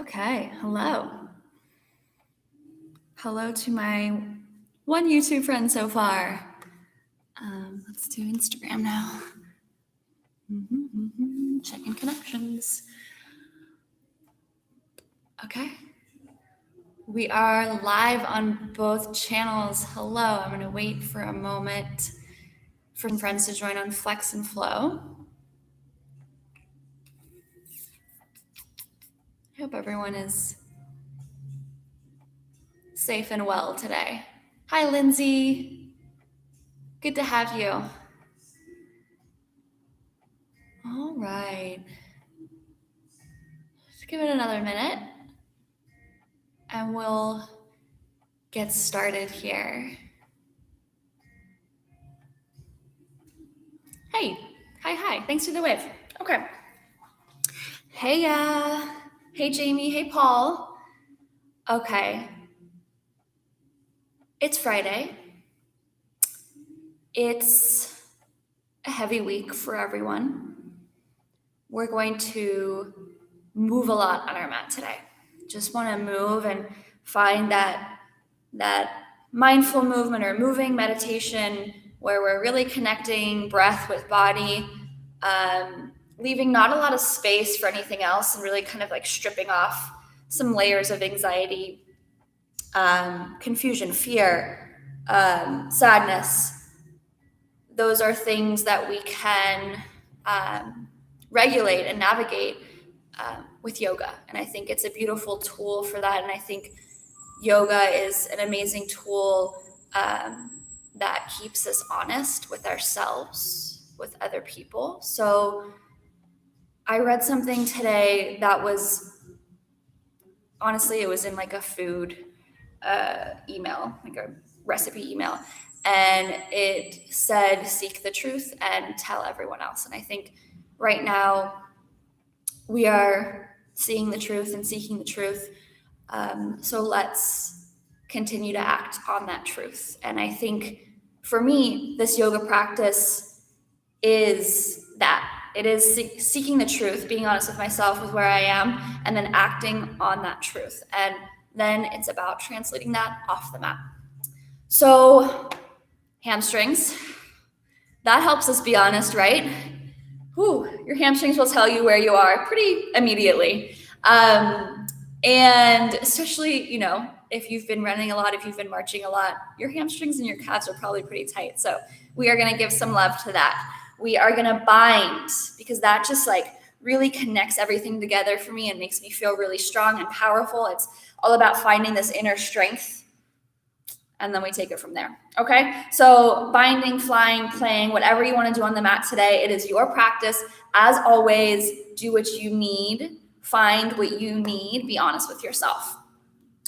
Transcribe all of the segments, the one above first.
Okay, hello. Hello to my one YouTube friend so far. Let's do Instagram now. Checking connections. Okay. We are live on both channels. Hello. I'm going to wait for a moment for some friends to join on Flex and Flow. I hope everyone is safe and well today. Hi, Lindsay. Good to have you. All right. Just give it another minute and we'll get started here. Hey, hi. Thanks for the wave. Okay. Hey, hey, Jamie. Hey, Paul. Okay. It's Friday. It's a heavy week for everyone. We're going to move a lot on our mat today. Just want to move and find that mindful movement or moving meditation where we're really connecting breath with body, leaving not a lot of space for anything else and really kind of like stripping off some layers of anxiety, confusion, fear, sadness. Those are things that we can regulate and navigate with yoga. And I think it's a beautiful tool for that. And I think yoga is an amazing tool that keeps us honest with ourselves, with other people. So I read something today that was, honestly, it was in like a food email, like a recipe email. And it said, seek the truth and tell everyone else. And I think right now we are seeing the truth and seeking the truth. So let's continue to act on that truth. And I think for me, this yoga practice is that. It is seeking the truth, being honest with myself, with where I am, and then acting on that truth. And then it's about translating that off the mat. So hamstrings, that helps us be honest, right? Your hamstrings will tell you where you are pretty immediately. And especially, if you've been running a lot, if you've been marching a lot, your hamstrings and your calves are probably pretty tight. So we are going to give some love to that. We are going to bind, because that just like really connects everything together for me and makes me feel really strong and powerful. It's all about finding this inner strength. And then we take it from there. Okay. So binding, flying, playing, whatever you want to do on the mat today, it is your practice. As always, do what you need, find what you need, be honest with yourself.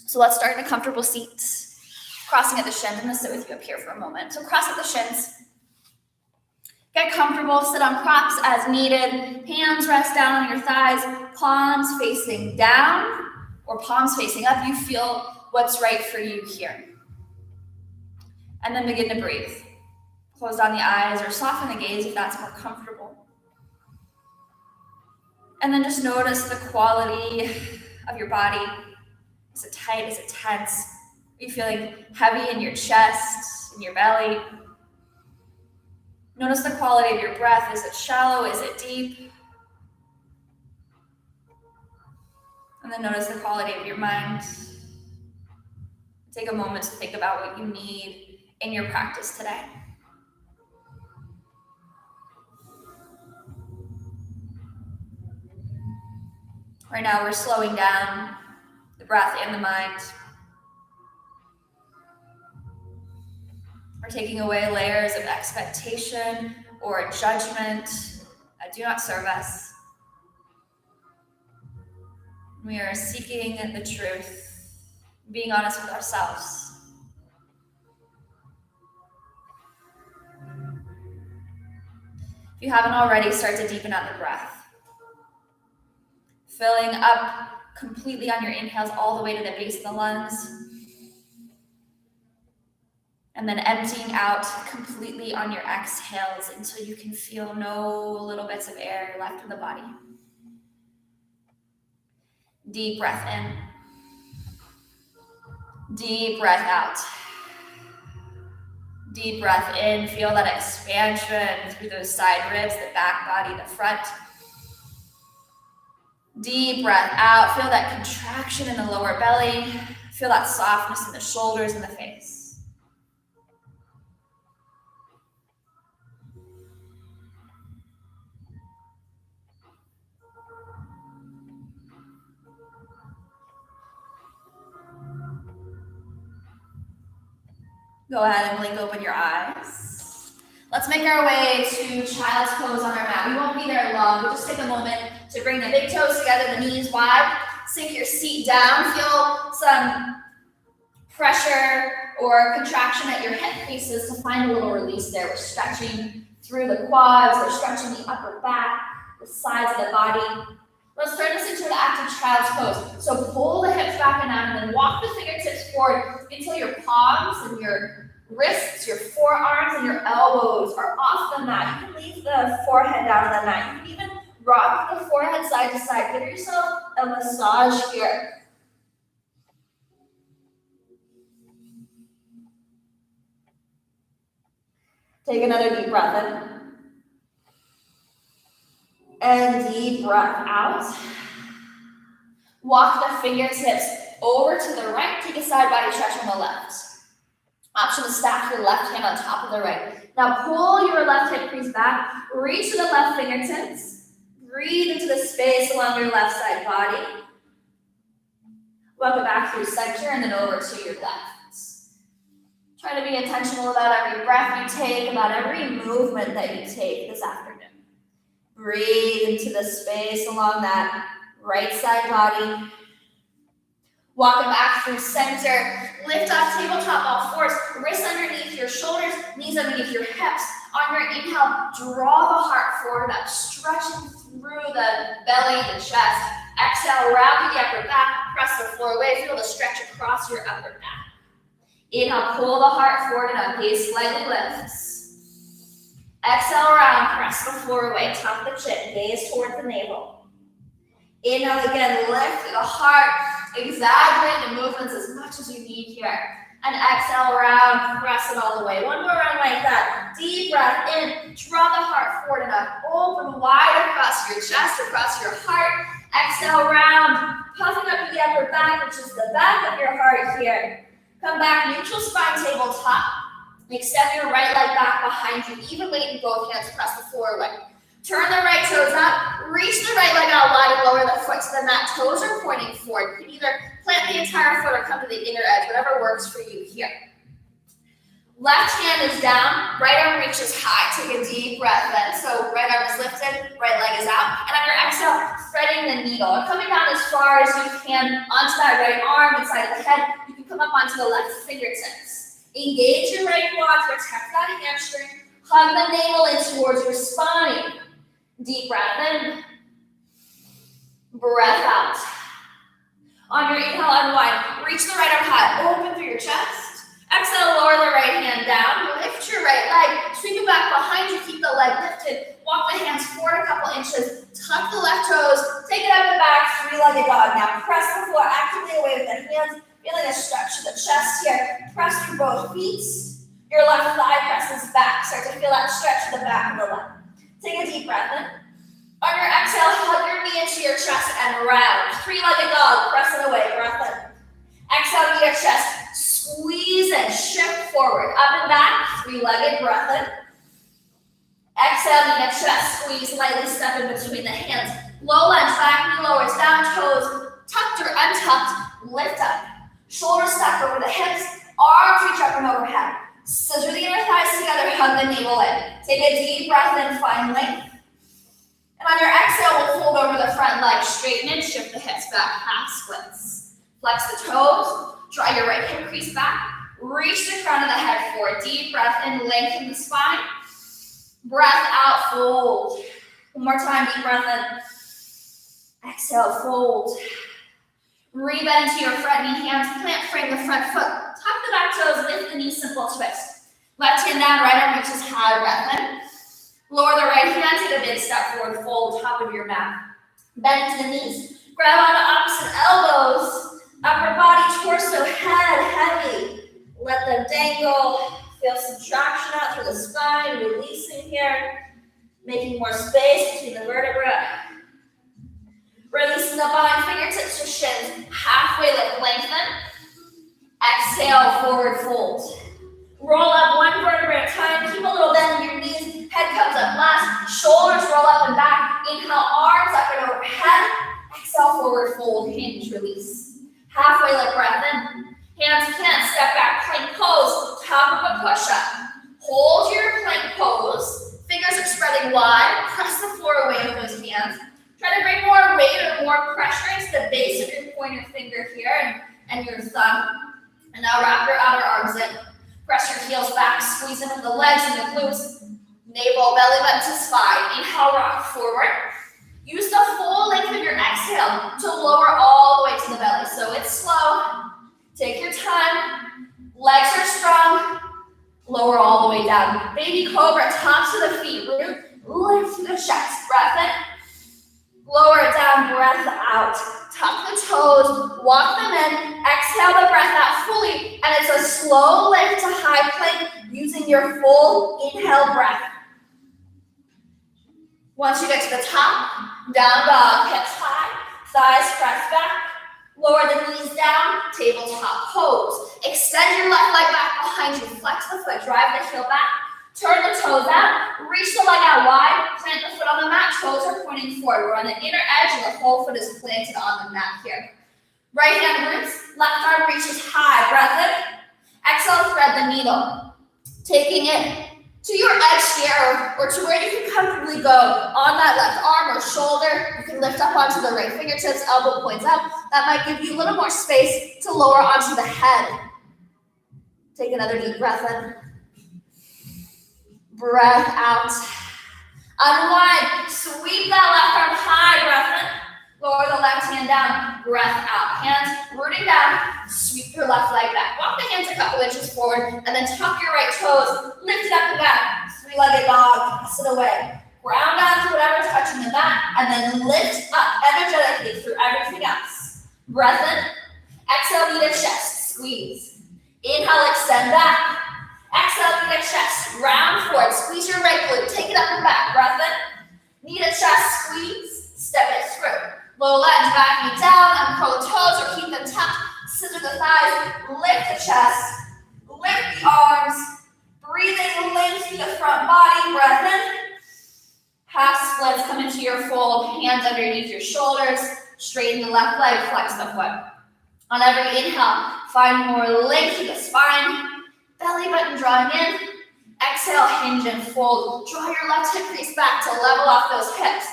So let's start in a comfortable seat, crossing at the shins. I'm going to sit with you up here for a moment. So cross at the shins. Get comfortable, sit on props as needed. Hands rest down on your thighs, palms facing down or palms facing up. You feel what's right for you here. And then begin to breathe. Close down the eyes or soften the gaze if that's more comfortable. And then just notice the quality of your body. Is it tight? Is it tense? Are you feeling heavy in your chest, in your belly? Notice the quality of your breath. Is it shallow? Is it deep? And then notice the quality of your mind. Take a moment to think about what you need in your practice today. Right now we're slowing down the breath and the mind. We're taking away layers of expectation or judgment that do not serve us. We are seeking the truth, being honest with ourselves. If you haven't already, start to deepen out the breath. Filling up completely on your inhales all the way to the base of the lungs. And then emptying out completely on your exhales until you can feel no little bits of air left in the body. Deep breath in. Deep breath out. Deep breath in. Feel that expansion through those side ribs, the back body, the front. Deep breath out. Feel that contraction in the lower belly. Feel that softness in the shoulders and the face. Go ahead and blink open your eyes. Let's make our way to child's pose on our mat. We won't be there long. We'll just take a moment to bring the big toes together, the knees wide. Sink your seat down. Feel some pressure or contraction at your hip creases to find a little release there. We're stretching through the quads. We're stretching the upper back, the sides of the body. Let's turn this into an active child's pose. So pull the hips back and down, and then walk the fingertips forward until your palms and your wrists, your forearms, and your elbows are off the mat. You can leave the forehead down on the mat. You can even rock the forehead side to side. Give yourself a massage here. Take another deep breath in. And deep breath out. Walk the fingertips over to the right. Take a side body stretch on the left. Option to stack your left hand on top of the right. Now pull your left hip crease back. Reach to the left fingertips. Breathe into the space along your left side body. Welcome back through center and then over to your left. Try to be intentional about every breath you take, about every movement that you take this afternoon. Breathe into the space along that right side body. Walking back through center. Lift off tabletop all fours. Wrists underneath your shoulders, knees underneath your hips. On your inhale, draw the heart forward up, stretching through the belly, the chest. Exhale, round the upper back, press the floor away. Feel the stretch across your upper back. Inhale, pull the heart forward and up, gaze slightly lifts. Exhale, round, press the floor away, tuck the chin, gaze towards the navel. Inhale again, lift the heart, exaggerate the movements as much as you need here. And exhale, round, press it all the way. One more round like that. Deep breath in, draw the heart forward and up, open wide across your chest, across your heart. Exhale, round, puffing up the upper back, which is the back of your heart here. Come back, neutral spine, tabletop. Extend your right leg back behind you. Even weight in both hands, press the floor away. Turn the right toes up. Reach the right leg out wide and lower the foot to the mat. Toes are pointing forward. You can either plant the entire foot or come to the inner edge, whatever works for you here. Left hand is down. Right arm reaches high. Take a deep breath in. So right arm is lifted, right leg is out. And on your exhale, threading the needle. And coming down as far as you can onto that right arm, inside of the head. You can come up onto the left fingertips. Engage your right quad, protect that hamstring. Hug the navel in towards your spine. Deep breath in. Breath out. On your inhale, unwind. Reach the right arm high. Open through your chest. Exhale, lower the right hand down. Lift your right leg. Sweep it back behind you. Keep the leg lifted. Walk the hands forward a couple inches. Tuck the left toes. Take it up and back. Three-legged dog. Now press the floor actively away with the hands. Feeling a stretch to the chest here. Press through both feet. Your left thigh presses back. Start to feel that stretch to the back of the leg. Take a deep breath in. On your exhale, hug your knee into your chest and round. Three-legged dog. Press it away. Breath in. Exhale to your chest. Squeeze and shift forward. Up and back. Three-legged. Breath in. Exhale to your chest. Squeeze. Lightly step in between the hands. Low lunge. Back knee lowers. Down toes. Tucked or untucked. Lift up. Shoulders stacked over the hips, arms reach up and overhead. Scissor the inner thighs together, hug the navel in. Take a deep breath in, find length. And on your exhale, we'll fold over the front leg, straighten and shift the hips back, half splits. Flex the toes, draw your right hip crease back, reach the front of the head forward. Deep breath in, lengthen the spine. Breath out, fold. One more time, deep breath in. Exhale, fold. Rebend into your front knee, hands plant, frame the front foot Tuck the back toes, lift the knee, simple twist. Left hand down, right arm reaches high, breath in. Lower the right hand, take a big step forward, fold top of your mat. Bend to the knees. Grab onto opposite elbows. Upper body, torso, head, heavy. Let them dangle. Feel some traction out through the spine, releasing here. Making more space between the vertebrae. Releasing the body, fingertips to shins. Halfway lift, lengthen. Exhale, forward fold. Roll up one vertebrae at a time. Keep a little bend in your knees. Head comes up last. Shoulders roll up and back. Inhale, arms up and overhead. Exhale, forward fold, hinge, release. Halfway lift, breath in. Hands plant, step back, plank pose. Top of a push-up. Hold your plank pose. Fingers are spreading wide. Press the floor away with those hands. Try to bring more weight or more pressure into the base of your pointer finger here and your thumb. And now wrap your outer arms in. Press your heels back, squeeze into the legs and the glutes. Navel, belly button to spine. Inhale, rock forward. Use the full length of your exhale to lower all the way to the belly. So it's slow. Take your time. Legs are strong. Lower all the way down. Baby cobra, tops of the feet. Root, lift to the chest. Breath in. Lower it down, breath out. Tuck the toes, walk them in. Exhale the breath out fully. And it's a slow lift to high plank using your full inhale breath. Once you get to the top, down dog, hips high, thighs press back. Lower the knees down, tabletop pose. Extend your left leg back behind you. Flex the foot, drive the heel back. Turn the toes out, reach the leg out wide, plant the foot on the mat, toes are pointing forward. We're on the inner edge and the whole foot is planted on the mat here. Right hand roots, left arm reaches high, breath in. Exhale, thread the needle. Taking it to your edge here or to where you can comfortably go on that left arm or shoulder. You can lift up onto the right fingertips, elbow points up. That might give you a little more space to lower onto the head. Take another deep breath in. Breath out. Unwind. Sweep that left arm high. Breath in. Lower the left hand down. Breath out. Hands rooting down. Sweep your left leg back. Walk the hands a couple inches forward and then tuck your right toes. Lift it up and back. Three-legged dog. Pass it away. Ground down to whatever's touching the mat and then lift up energetically through everything else. Breath in. Exhale, knee to chest. Squeeze. Inhale, extend back. Exhale, knee to chest, round forward, squeeze your right glute, take it up and back, breath in, knee to chest, squeeze, step it through. Low lunge, back knee down, uncurl the toes or keep them tucked, scissor the thighs, lift the chest, lift the arms, breathing length through the front body, breath in, half splits, come into your fold, hands underneath your shoulders, straighten the left leg, flex the foot. On every inhale, find more length through the spine, belly button drawing in. Exhale, hinge and fold. Draw your left hip crease back to level off those hips.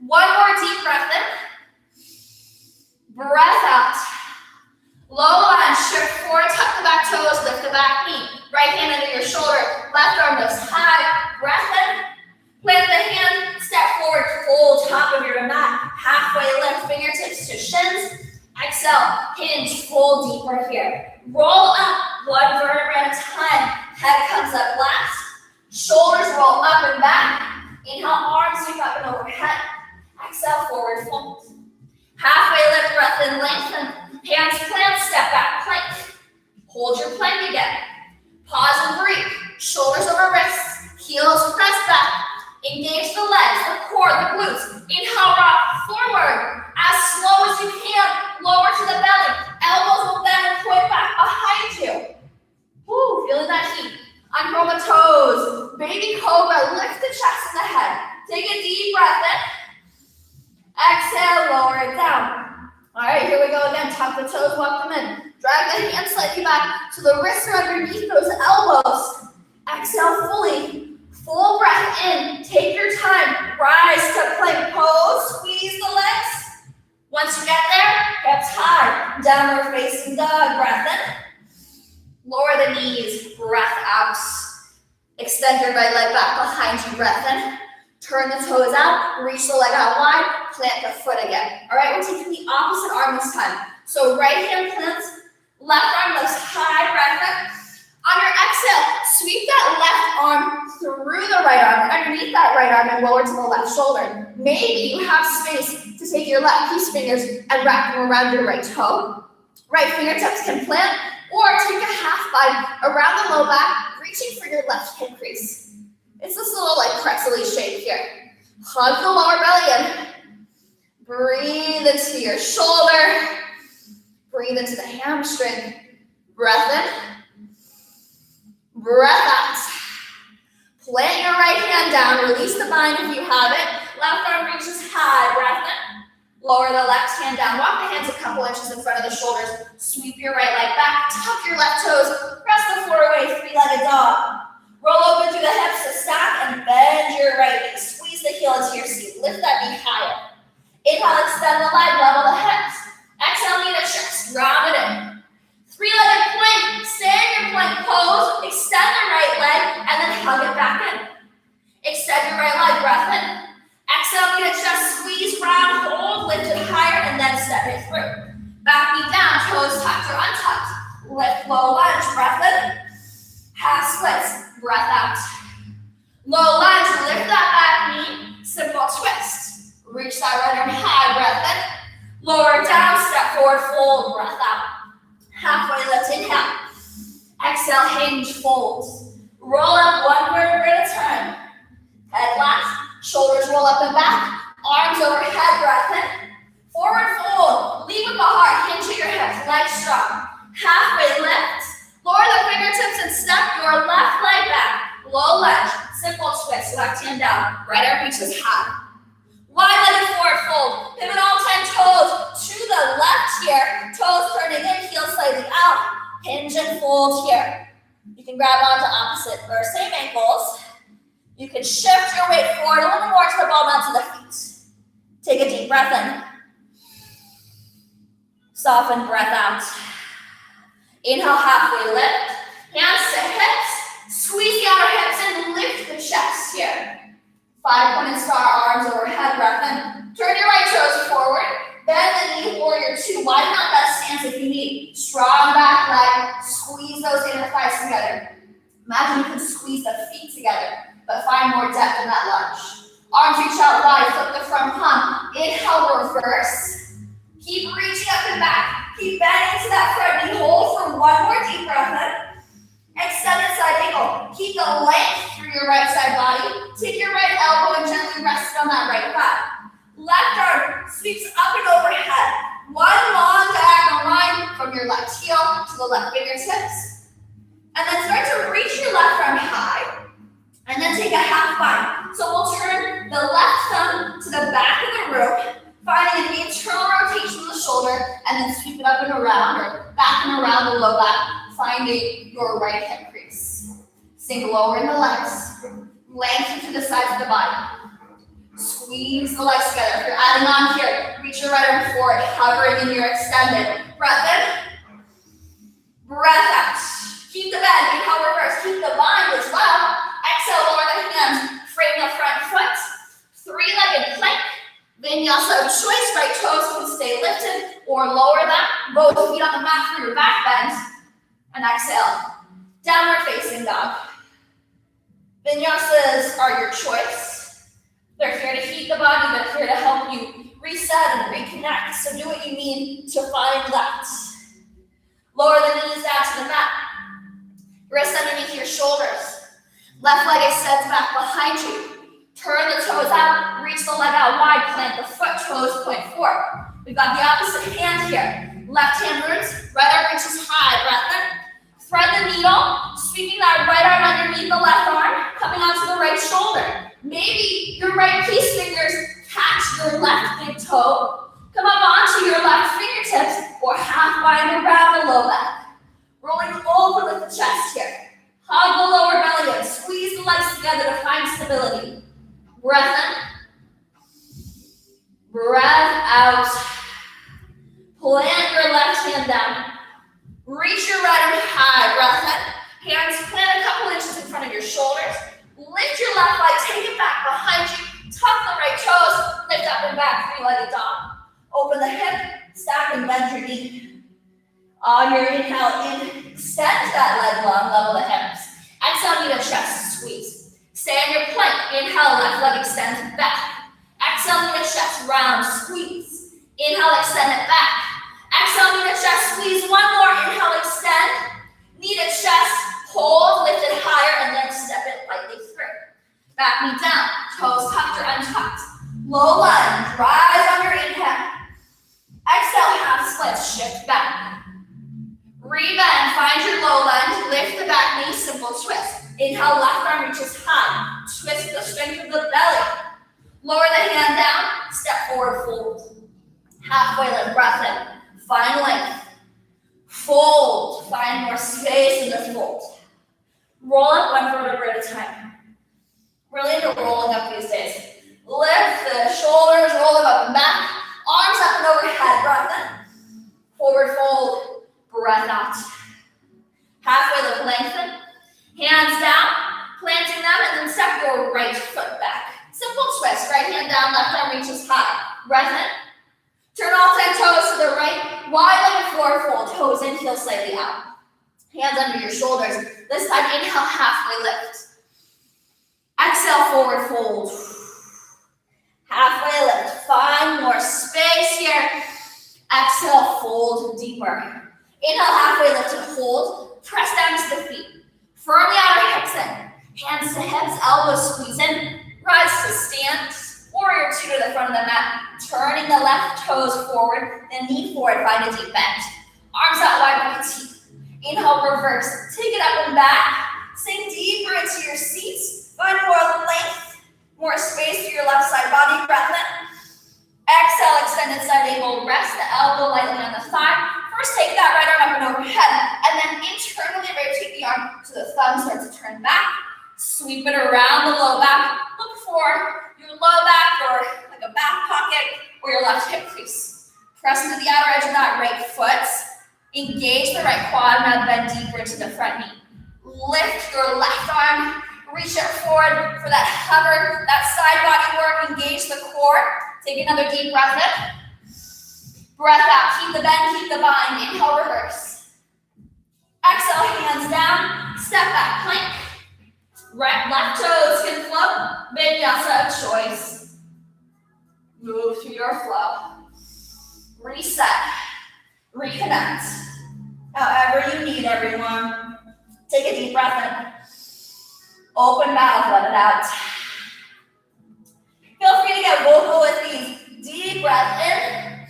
One more deep breath in. Breath out. Low lunge, shift forward, tuck the back toes, lift the back knee. Right hand under your shoulder, left arm goes high. Breath in. Plant the hand, step forward, fold top of your mat. Halfway lift, fingertips to shins. Exhale, hinge, fold deeper here. Roll up, one vertebrae at a time. Head comes up last. Shoulders roll up and back. Inhale, arms sweep up and overhead. Exhale, forward fold. Halfway lift, breath in, lengthen. Hands plant, step back, plank. Hold your plank again. Pause and breathe. Shoulders over wrists. Heels press back. Engage the legs, the core, the glutes. Inhale, rock forward. As slow as you can, lower to the belly. Elbows will bend and point back behind you. Woo, feeling that heat. Uncurl the toes. Baby cobra, lift the chest and the head. Take a deep breath in. Exhale, lower it down. All right, here we go again. Tuck the toes, walk them in. Drag the hands slightly back so the wrists are underneath those elbows. Exhale fully. Full breath in. Take your time. Rise to plank pose. Squeeze the legs. Once you get there, hips high. Downward facing dog. Breath in. Lower the knees. Breath out. Extend your right leg back behind you. Breath in. Turn the toes out. Reach the leg out wide. Plant the foot again. All right, we're taking the opposite arm this time. So right hand plants, Left arm lifts high, breath in. On your exhale, sweep that left arm through the right arm, underneath that right arm, and lower to the left shoulder. Maybe you have space to take your left peace fingers and wrap them around your right toe. Right fingertips can plant, or take a half bind around the low back, reaching for your left hip crease. It's this little like pretzel-y shape here. Hug the lower belly in. Breathe into your shoulder. Breathe into the hamstring. Breath in. Breath out. Plant your right hand down. Release the bind if you have it. Left arm reaches high. Breath in. Lower the left hand down. Walk the hands a couple inches in front of the shoulders. Sweep your right leg back. Tuck your left toes. Press the floor away. Three-legged dog. Roll open through the hips to stack and bend your right knee. Squeeze the heel into your seat. Lift that knee higher. Inhale, extend the leg. Level the hips. Exhale, knee to chest. Round it in. Three-legged plank. Stay in your plank pose. Extend the right leg and then hug it back in. Extend your right leg. Breath in. Exhale, knee to chest. Squeeze, round, hold, lift it higher, and then step it through. Back knee down. Toes tucked or untucked. Lift low lunge. Breath in. Half splits. Breath out. Low lunge. Lift that back knee. Simple twist. Reach that right arm high. Breath in. Lower down. Step forward. Fold. Breath out. Halfway lift, inhale. Exhale, hinge, fold. Roll up one vertebrae at a time. Head last, shoulders roll up and back. Arms overhead, breath in. Forward fold, lead with the heart, hinge at your hips, legs strong. Halfway lift, lower the fingertips and step your left leg back. Low lunge, simple twist, left hand down. Right arm reaches high. Wide-legged forward fold. Pivot all 10 toes to the left here. Toes turning in, heels slightly out. Hinge and fold here. You can grab onto opposite or same ankles. You can shift your weight forward a little more to the ball, not to the feet. Take a deep breath in. Soften breath out. Inhale, halfway lift. Hands to hips. Squeeze the outer hips and lift the chest here. 5-pointed star, arms overhead, breath in. Turn your right toes forward. Bend the knee, warrior two. Widen out that stance if you need. Strong back leg. Squeeze those inner thighs together. Imagine you can squeeze the feet together, but find more depth in that lunge. Arms reach out wide, flip the front palm. Inhale, reverse. Keep reaching up and back. Keep bending to that front knee. Hold for one more deep breath in. Extended side angle. Keep the length through your right side body. Take your right elbow and gently rest it on that right thigh. Left arm sweeps up and overhead. One long diagonal line from your left heel to the left fingertips. And then start to reach your left arm high. And then take a half bind. So we'll turn the left thumb to the back of the rope, finding an internal rotation of the shoulder, and then sweep it up and around, or back and around the low back, finding your right hip crease. Sink lower in the legs. Lengthen to the sides of the body. Squeeze the legs together. If you're adding on here, reach your right arm forward, hovering in your extended. Breath in. Breath out. Keep the bend. Inhale, reverse. Keep the bind as well. Exhale, lower the hands. Frame the front foot. Three-legged plank. Vinyasa of choice. Right toes can stay lifted or lower that. Both feet on the mat for your back bend. And exhale. Downward facing dog. Vinyasas are your choice. They're here to heat the body. They're here to help you reset and reconnect. So do what you need to find that. Lower the knees down to the mat. Wrists underneath your shoulders. Left leg extends back behind you. Turn the toes out. Reach the leg out wide. Plant the foot. Toes point forward. We've got the opposite hand here. Left hand roots. Right arm reaches high. Breath in. Thread the needle. Sweeping that right arm underneath the left arm. Coming onto the right shoulder. Maybe your right peace fingers catch your left big toe. Come up onto your left fingertips or half bind around the low back. Rolling over with the chest here. Hug the lower belly in. Squeeze the legs together to find stability. Breath in. Breath out. Plant your left hand down. Reach your right arm high. Breath in. Hands plant a couple inches in front of your shoulders. Lift your left leg. Take it back behind you. Tuck the right toes. Lift up and back. Three-legged dog. Open the hip. Stack and bend your knee. On your inhale, extend that leg long, level the hips. Exhale, knee to chest, squeeze. Stay on your plank. Inhale, left leg extends back. Exhale, knee to chest, round, squeeze. Inhale, extend it back. Exhale, knee to chest, squeeze. One more. Inhale, extend. Knee to chest, hold, lift it higher, and then step it lightly through. Back knee down, toes tucked or untucked. Low lunge, rise on your inhale. Exhale, half split, shift back. Rebend, find your low lunge, lift the back knee, simple twist. Inhale, left arm reaches high. Twist the strength of the belly. Lower the hand down, step forward, fold. Halfway lift, breath in. Find length. Fold, find more space in this fold. Roll up one vertebra at a time. Really into rolling up these days. Lift the shoulders, roll them up and back. Arms up and overhead, breath in. Forward fold, breath out. Halfway lift, lengthen. Hands down, planting them, and then step your right foot back. Simple twist, right hand down, left arm reaches high. Breath in. Turn all 10 toes to the right. Wide-legged forward fold, toes in, heels slightly out. Hands under your shoulders. This time, inhale, halfway lift. Exhale, forward fold. Halfway lift. Find more space here. Exhale, fold deeper. Inhale, halfway lift and hold. Press down to the feet. Firm the outer hips in. Hands to hips, elbows squeeze in. Rise to stand. Warrior two to the front of the mat. Turning the left toes forward, then knee forward, find a deep bend. Arms out wide like a T. Inhale, reverse. Take it up and back. Sink deeper into your seats. Find more length, more space to your left side body. Breath in. Exhale, extended side angle. Rest the elbow lightly on the thigh. First, take that right arm up and overhead, and then internally rotate the arm so the thumb starts to turn back. Sweep it around the low back. Look for your low back or like a back pocket or your left hip crease. Press into the outer edge of that right foot. Engage the right quad, now bend deeper into the front knee. Lift your left arm, reach it forward for that hover, that side body work. Engage the core. Take another deep breath in. Breath out, keep the bend, keep the bind. Inhale, reverse. Exhale, hands down, step back, plank. Right, left toes can float, vinyasa of choice. Move through your flow. Reset, reconnect. However you need, everyone. Take a deep breath in. Open mouth, let it out. Feel free to get vocal with these. Deep breath in.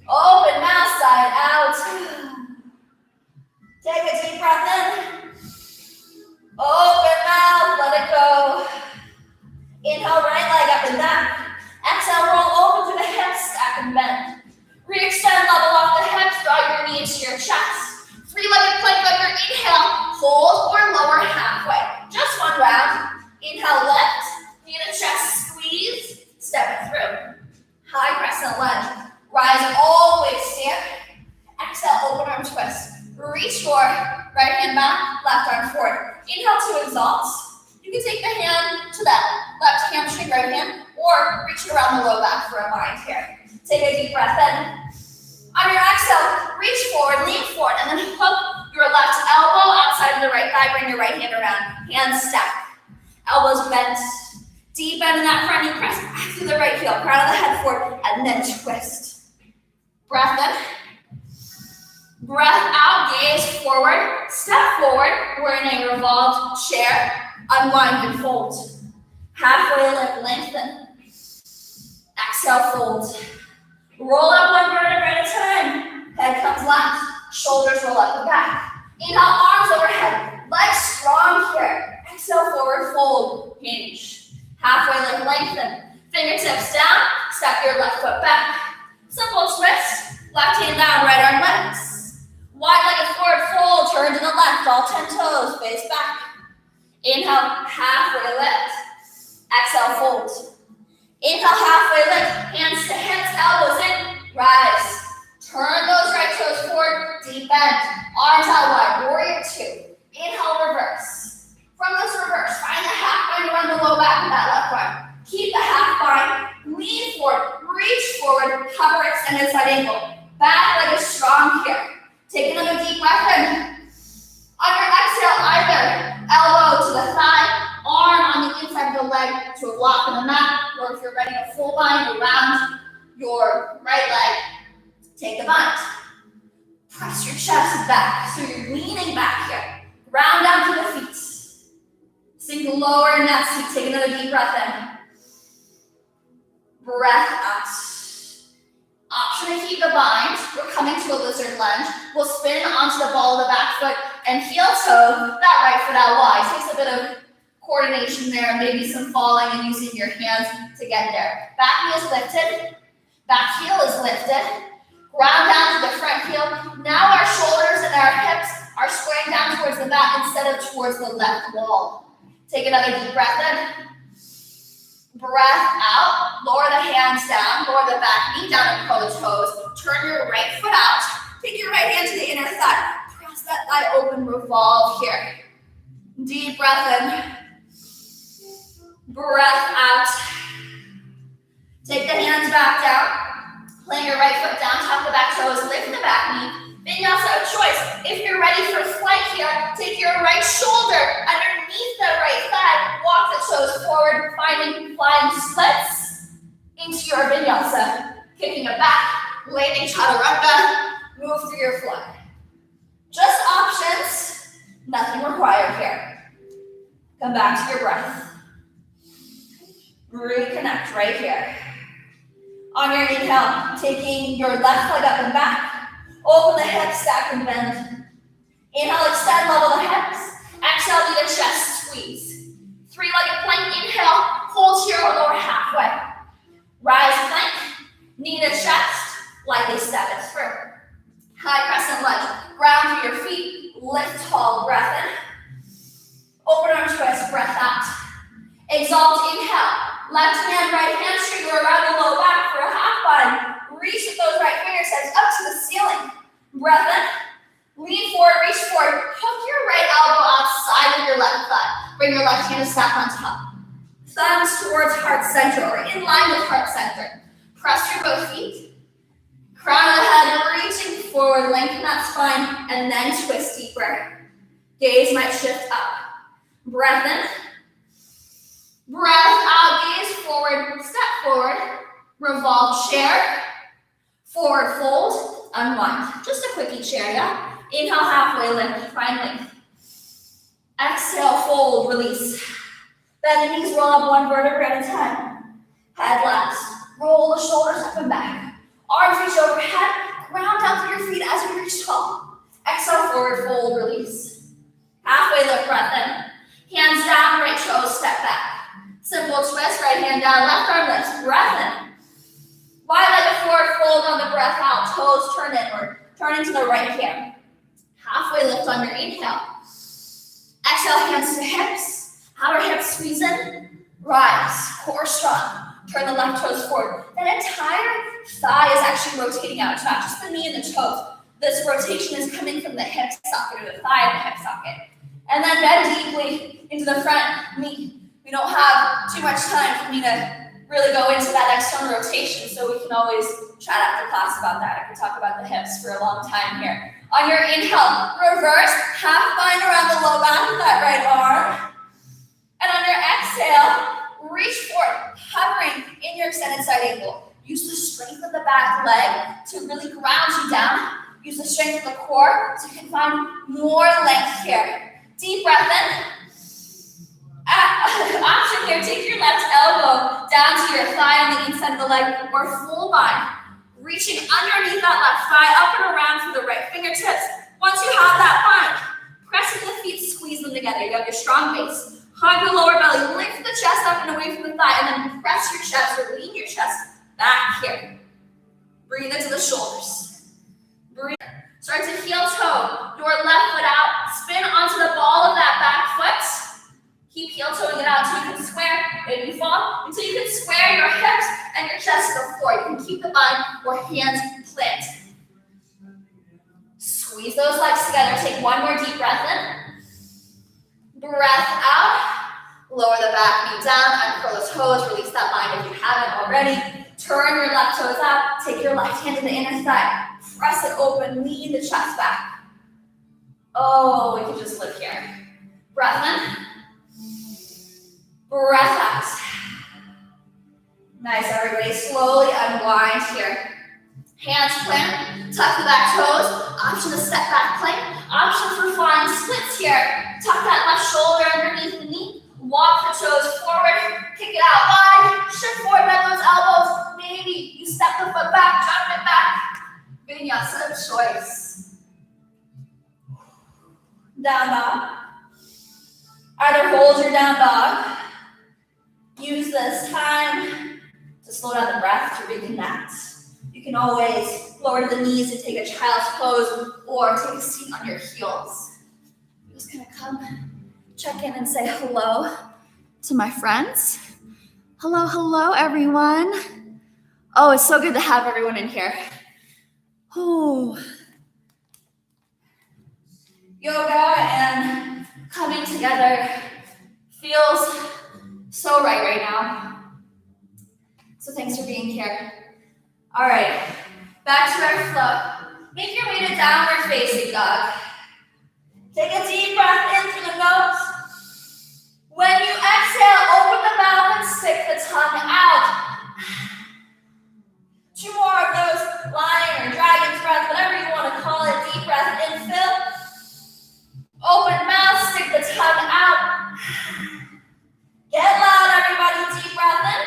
Open mouth, side out. Take a deep breath in. Open mouth, let it go. Inhale, right leg up and down. Exhale, roll over to the hips, stack and bend. Re-extend, level off the hips, draw your knee into your chest. Three-legged plank on your inhale, hold or lower halfway. Just one round. Inhale, lift, knee to chest, squeeze, step it through. High crescent lunge. Rise all the way to stand. Exhale, open arm twist. Reach your right hand back, left arm forward. Inhale to exalt. You can take the hand to that left hamstring, right hand, or reach around the low back for a bind here. Take a deep breath in. On your exhale, reach forward, lean forward, and then hook your left elbow outside of the right thigh. Bring your right hand around. Hands stack. Elbows bent. Deep bend in that front knee. Press back through the right heel. Crown of the head forward, and then twist. Breath in. Breath out, gaze forward, step forward. We're in a revolved chair. Unwind and fold. Halfway lift, lengthen. Exhale, fold. Roll up one vertebra at a time. Head comes left, shoulders roll up and back. Inhale, arms overhead, legs strong here. Exhale, forward fold, hinge. Halfway lift, lengthen. Fingertips down, step your left foot back. Simple twist, left hand down, right arm lengths. Wide-legged forward fold, turn to the left, all 10 toes, face back. Inhale, halfway lift. Exhale, fold. Inhale, halfway lift, hands to hips, elbows in, rise. Turn those right toes forward, deep bend. Arms out wide, warrior two. Inhale, reverse. From this reverse, find the half bind around the low back of that left arm. Keep the half bind, lean forward, reach forward, hover extended side angle. Back leg is strong here. Take another deep breath in. On your exhale, either elbow to the thigh, arm on the inside of the leg to a block in the mat, or if you're ready to full bind around your right leg, take the bind. Press your chest back, so you're leaning back here. Round down to the feet. Sink lower in that seat. Take another deep breath in. Breath out. Option to keep the bind. We're coming to a lizard lunge. We'll spin onto the ball of the back foot and heel toe that right foot out wide. Takes a bit of coordination there, maybe some falling and using your hands to get there. Back knee is lifted. Back heel is lifted. Ground down to the front heel. Now our shoulders and our hips are squaring down towards the back instead of towards the left wall. Take another deep breath in. Breath out. Lower the hands down. Lower the back knee down and curl the toes. Turn your right foot out. Take your right hand to the inner thigh. Press that thigh open. Revolve here. Deep breath in. Breath out. Take the hands back down. Lay your right foot down. Tap the back toes. Lift the back knee. Vinyasa of choice. If you're ready for flight here, take your right shoulder underneath the right thigh. Walk the toes forward, finding flying splits into your vinyasa. Kicking it back, landing chaturanga, move through your fly. Just options, nothing required here. Come back to your breath. Reconnect right here. On your inhale, taking your left leg up and back. Open the hips, stack and bend. Inhale, extend, level the hips. Exhale, do the chest squeeze. Three-legged plank, inhale, hold here or lower halfway. Rise plank, knee to chest, lightly step it through. High crescent lunge, ground through your feet, lift tall, breath in. Open arm twist, breath out. Exalt, inhale. Left hand, right hamstring, or around the low back for a half bind. Reach with those right fingertips up to the ceiling. Breath in. Lean forward, reach forward. Hook your right elbow outside of your left thigh. Bring your left hand to snap on top. Thumbs towards heart center or in line with heart center. Press your both feet. Crown of the head, reaching forward, lengthen that spine, and then twist deeper. Gaze might shift up. Breath in. Breath out, gaze forward, step forward. Revolve chair. Forward fold, unwind. Just a quickie chair, yeah? Inhale, halfway lift, find length. Exhale, fold, release. Bend the knees, roll up one vertebrae at a time. Head last. Roll the shoulders up and back. Arms reach overhead. Ground down through your feet as you reach tall. Exhale, forward fold, release. Halfway lift, breath in. Hands down, right toes, step back. Simple twist, right hand down, left arm lifts, breath in. Wide-legged forward fold on the breath out. Toes turn inward. Turn into the right hand. Halfway lift on your inhale. Exhale, hands to hips. Outer hips squeeze in. Rise. Core strong. Turn the left toes forward. That entire thigh is actually rotating out. It's not just the knee and the toes. This rotation is coming from the hip socket or the thigh and the hip socket. And then bend deeply into the front knee. We don't have too much time for me to really go into that external rotation, so we can always chat after class about that. I could talk about the hips for a long time here. On your inhale, reverse, half bind around the low back of that right arm. And on your exhale, reach forward, hovering in your extended side angle. Use the strength of the back leg to really ground you down. Use the strength of the core so you can find more length here. Deep breath in. Option here, take your left elbow down to your thigh on the inside of the leg or full bind. Reaching underneath that left thigh, up and around for the right fingertips. Once you have that bind, pressing the feet, squeeze them together. You have your strong base. Hug the lower belly, lift the chest up and away from the thigh, and then press your chest or lean your chest back here. Breathe into the shoulders. Breathe. Start to heel toe your left foot out. Spin onto the ball of that back foot. Keep heel toeing it out until you can square, maybe fall, until you can square your hips and your chest to the floor. You can keep the bind or hands plant. Squeeze those legs together. Take one more deep breath in. Breath out. Lower the back knee down, uncurl the toes, release that bind if you haven't already. Turn your left toes out. Take your left hand to the inner thigh. Press it open, lean the chest back. Oh, we can just live here. Breath in, breath out. Nice, everybody. Slowly unwind here. Hands plant, tuck the back toes. Option to step back plank. Option for flying splits here. Tuck that left shoulder underneath the knee. Walk the toes forward. Kick it out wide. Shift forward, bend those elbows. Maybe you step the foot back, jump it back. Vinyasa of choice. Down dog. Either hold your down dog. Use this time to slow down the breath to reconnect. You can always lower to the knees and take a child's pose or take a seat on your heels. I'm just gonna come check in and say hello to my friends. Hello, hello, everyone. Oh, it's so good to have everyone in here. Oh. Yoga and coming together feels so right now. So thanks for being here. All right, back to our flow. Make your way to downward facing dog. Take a deep breath in through the nose. When you exhale, open the mouth and stick the tongue out. 2 more of those, lion or dragon's breath, whatever you want to call it. Deep breath in, fill. Open mouth, stick the tongue out. Get loud, everybody. Deep breath in.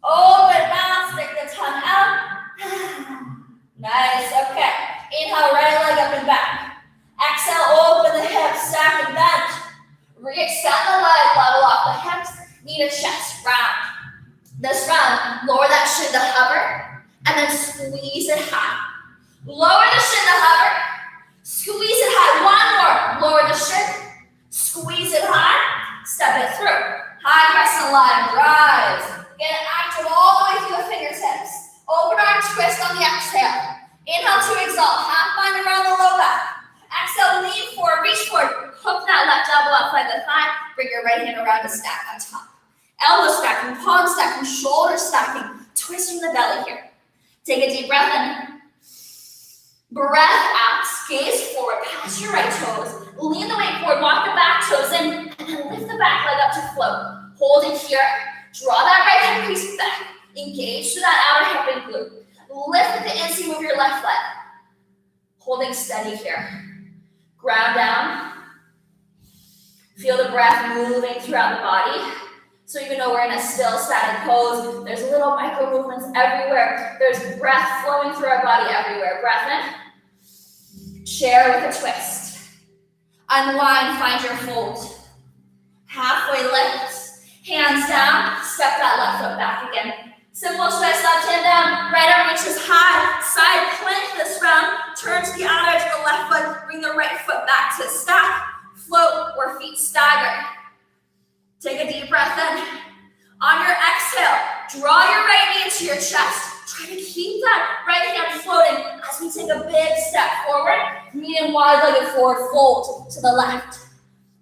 Open mouth, stick the tongue out. Nice, okay. Inhale, right leg up and back. Exhale, open the hips, stack and bend. Re-extend the leg, level off the hips. Knee to chest, round. This round, lower that shin to hover, and then squeeze it high. Lower the shin to hover, squeeze it high. 1 more, lower the shin, squeeze it high, step it through. High crescent line, rise. Get it active all the way through the fingertips. Open arm twist on the exhale. Inhale to exalt, half bind around the low back. Exhale, lean forward, reach forward. Hook that left elbow outside the thigh. Bring your right hand around to stack on top. Elbow stacking, palm stacking, shoulder stacking. Twisting the belly here. Take a deep breath in. Breath out, gaze forward, pass your right toes. Lean the weight forward, walk the back toes in, and then lift the back leg up to float. Hold it here. Draw that right hip crease back. Engage to that outer hip and glute. Lift with the inseam of your left leg. Holding steady here. Ground down. Feel the breath moving throughout the body. So even though we're in a still static pose, there's little micro movements everywhere. There's breath flowing through our body everywhere. Breath in. Chair with a twist. Unwind, find your fold. Halfway lift. Hands down, step that left foot back again. Simple twist, left hand down, right arm reaches high, side plank this round. Turn to the outer edge of the left foot, bring the right foot back to stack. Float or feet stagger. Take a deep breath in. On your exhale, draw your right knee into your chest. Try to keep that right hand floating as we take a big step forward. Medium wide-legged forward fold to the left.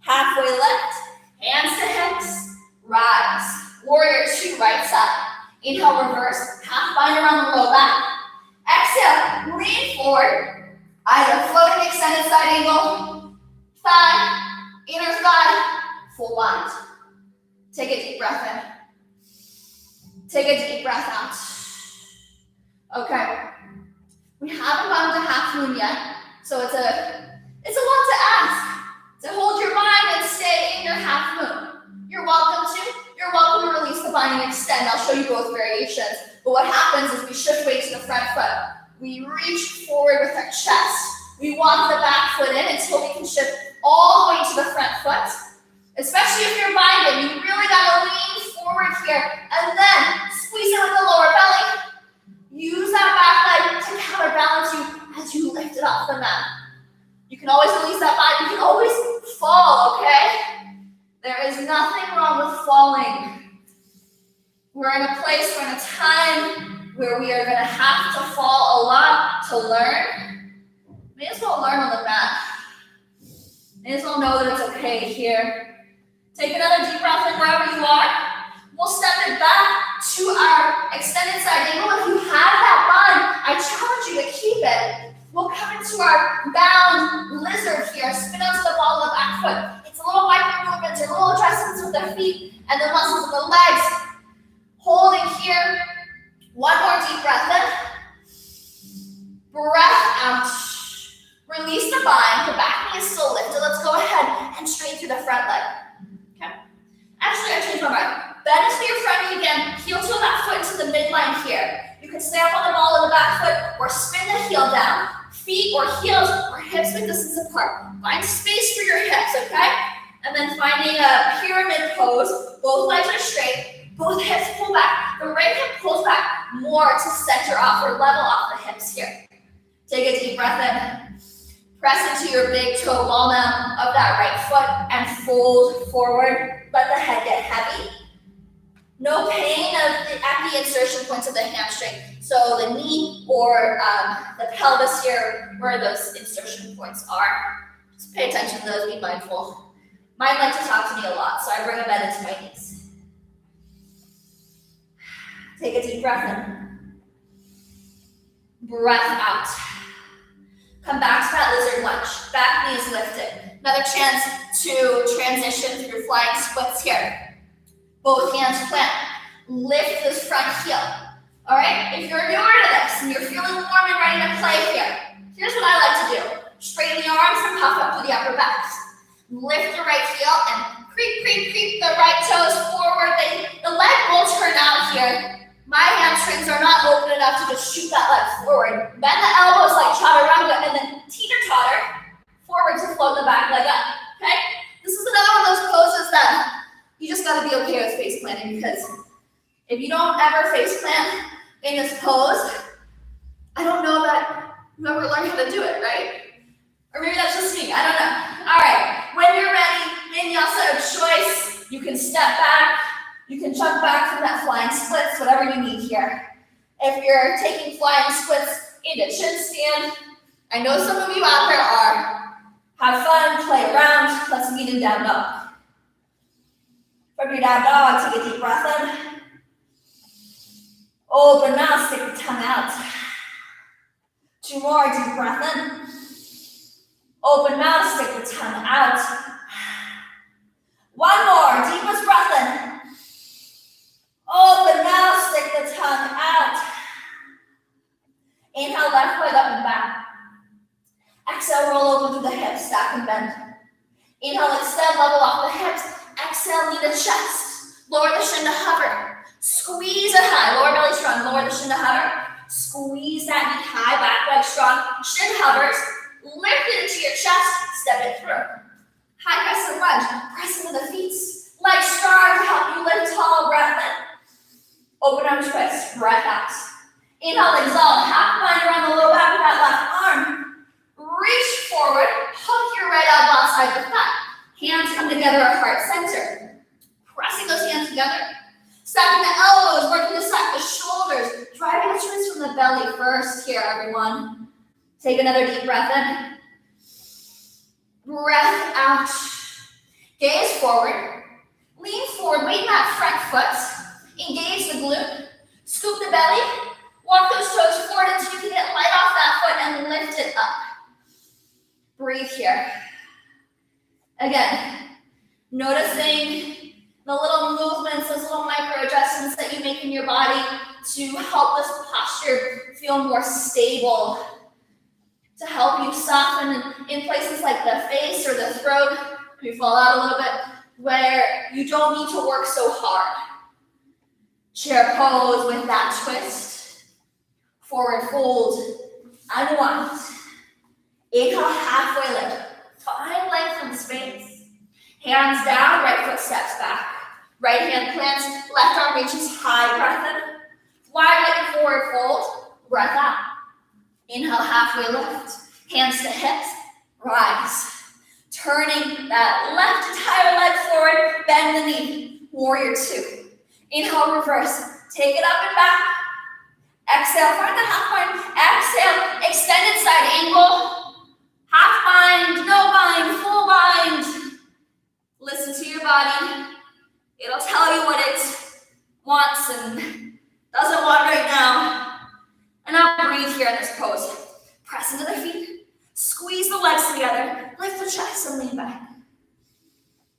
Halfway lift, hands to hips. Rise. Warrior 2, right side. Inhale, reverse. Half bind around the low back. Exhale, lean forward. Either floating extended side angle, thigh, inner thigh, full bind. Take a deep breath in. Take a deep breath out. Okay. We haven't gotten to half moon yet, so it's a lot to ask. To hold your mind and stay in your half moon. You're welcome to release the bind and extend. I'll show you both variations. But what happens is we shift weight to the front foot. We reach forward with our chest. We walk the back foot in until we can shift all the way to the front foot. Especially if you're binding, you really gotta lean forward here and then squeeze it with the lower belly. Use that back leg to counterbalance you as you lift it off the mat. You can always release that bind. You can always fall, okay? There is nothing wrong with falling. We're in a place, we're in a time where we are going to have to fall a lot to learn. May as well learn on the mat. May as well know that it's okay here. Take another deep breath in wherever you are. We'll step it back to our extended side angle. If you have that bind, I challenge you to and the muscles of the legs. Holding here. One more deep breath in. Breath out. Release the bind. The back knee is still lifted. Let's go ahead and straighten through the front leg. Okay. Actually, I changed my mind. Bend into your front knee again. Heel toe that foot into the midline here. You can stay up on the ball of the back foot or spin the heel down. Feet or heels or hips width distance apart. Find space for your hips, okay? And then finding a pyramid pose. Both legs are straight. Both hips pull back. The right hip pulls back more to center off or level off the hips here. Take a deep breath in. Press into your big toe wall now of that right foot and fold forward. Let the head get heavy. No pain at the insertion points of the hamstring. So the knee or the pelvis here, where those insertion points are. Just pay attention to those, be mindful. Mine like to talk to me a lot, so I bring a bend into my knees. Take a deep breath in. Breath out. Come back to that lizard lunge. Back knees lifted. Another chance to transition through flying splits here. Both hands plant. Lift this front heel. All right? If you're newer to this and you're feeling warm and ready to play here, here's what I like to do. Straighten the arms and puff up to the upper backs. Lift the right heel and creep the right toes forward. The leg will turn out here. My hamstrings are not open enough to just shoot that leg forward. Bend the elbows like chaturanga and then teeter-totter forward to float the back leg up. Okay? This is another one of those poses that you just got to be okay with face planting, because if you don't ever face plant in this pose, I don't know that you ever learned how to do it, right? Or maybe that's just me, I don't know. All right, when you're ready, vinyasa of choice, you can step back, you can jump back from that flying splits, whatever you need here. If you're taking flying splits into chin stand, I know some of you out there are. Have fun, play around, let's meet in down dog. From your down dog, take a deep breath in. Open mouth, stick the tongue out. Two more, deep breath in. Open mouth, stick the tongue out. One more, deepest breath in. Open mouth, stick the tongue out. Inhale, left leg up and back. Exhale, roll over through the hips, stack and bend. Inhale, extend, level off the hips. Exhale, knee to chest. Lower the shin to hover. Squeeze it high. Lower belly strong. Lower the shin to hover. Squeeze that knee high. Back leg strong. Shin hovers. Lift it into your chest. Step it through. High crescent lunge. Press into the feet. Legs strong to help you lift tall. Breath in. Open arm twist. Breath out. Inhale, exalt. Half bind around the low back of that left arm. Reach forward. Hook your right elbow outside the thigh. Hands come together at heart center. Pressing those hands together. Stacking the elbows, working to stack the shoulders. Driving the twist from the belly first here, everyone. Take another deep breath in. Breath out. Gaze forward. Lean forward, weighten that front foot. Engage the glute. Scoop the belly. Walk those toes forward until you can get light off that foot and lift it up. Breathe here. Again, noticing the little movements, those little micro adjustments that you make in your body to help this posture feel more stable, to help you soften in places like the face or the throat, if you fall out a little bit, where you don't need to work so hard. Chair pose with that twist. Forward fold, unwind. Inhale, halfway lift. Find length in space. Hands down, right foot steps back. Right hand plants, left arm reaches high, breath in. Wide leg forward fold, breath out. Inhale, halfway lift. Hands to hips, rise. Turning that left entire leg forward, bend the knee. Warrior two. Inhale, reverse. Take it up and back. Exhale, find the half bind. Exhale, extended side angle. Half bind, no bind, full bind. Listen to your body. It'll tell you what it wants and doesn't want right now. And now breathe here in this pose. Press into the feet. Squeeze the legs together. Lift the chest and lean back.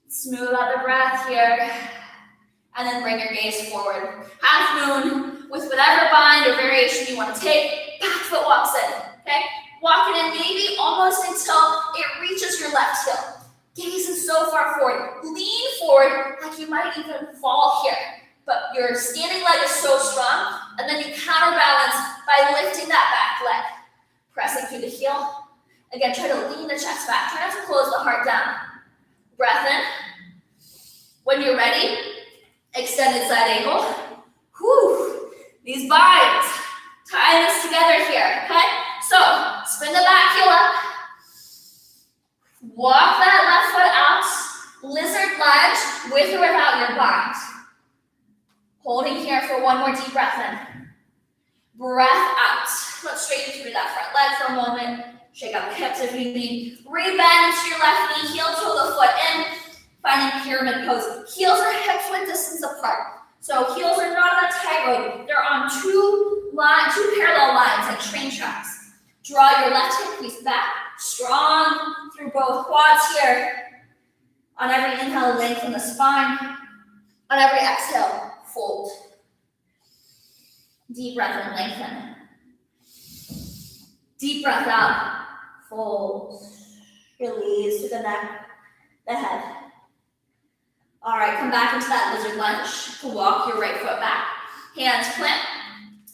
Smooth out the breath here. And then bring your gaze forward. Half moon with whatever bind or variation you want to take. Back foot walks in, okay? Walk it in maybe almost until it reaches your left heel. Gaze is so far forward. Lean forward like you might even fall here. But your standing leg is so strong, and then you counterbalance by lifting that back leg. Pressing through the heel. Again, try to lean the chest back. Try not to close the heart down. Breath in. When you're ready, extended side angle. Whew. These binds. Tie this together here, okay? So, spin the back heel up. Walk that left foot out. Lizard lunge with or without your bind. Holding here for one more deep breath in. Breath out. Let's straighten through that front leg for a moment. Shake out the hips if you need. Rebend to your left knee, heel toe the foot in. Finding pyramid pose. Heels are hips width distance apart. So heels are not on a tightrope. They're on two parallel lines like train tracks. Draw your left hip crease back. Strong through both quads here. On every inhale, lengthen the spine. On every exhale, fold. Deep breath in, lengthen. Deep breath out, fold. Release to the neck, the head. All right, come back into that lizard lunge. Walk your right foot back. Hands plant.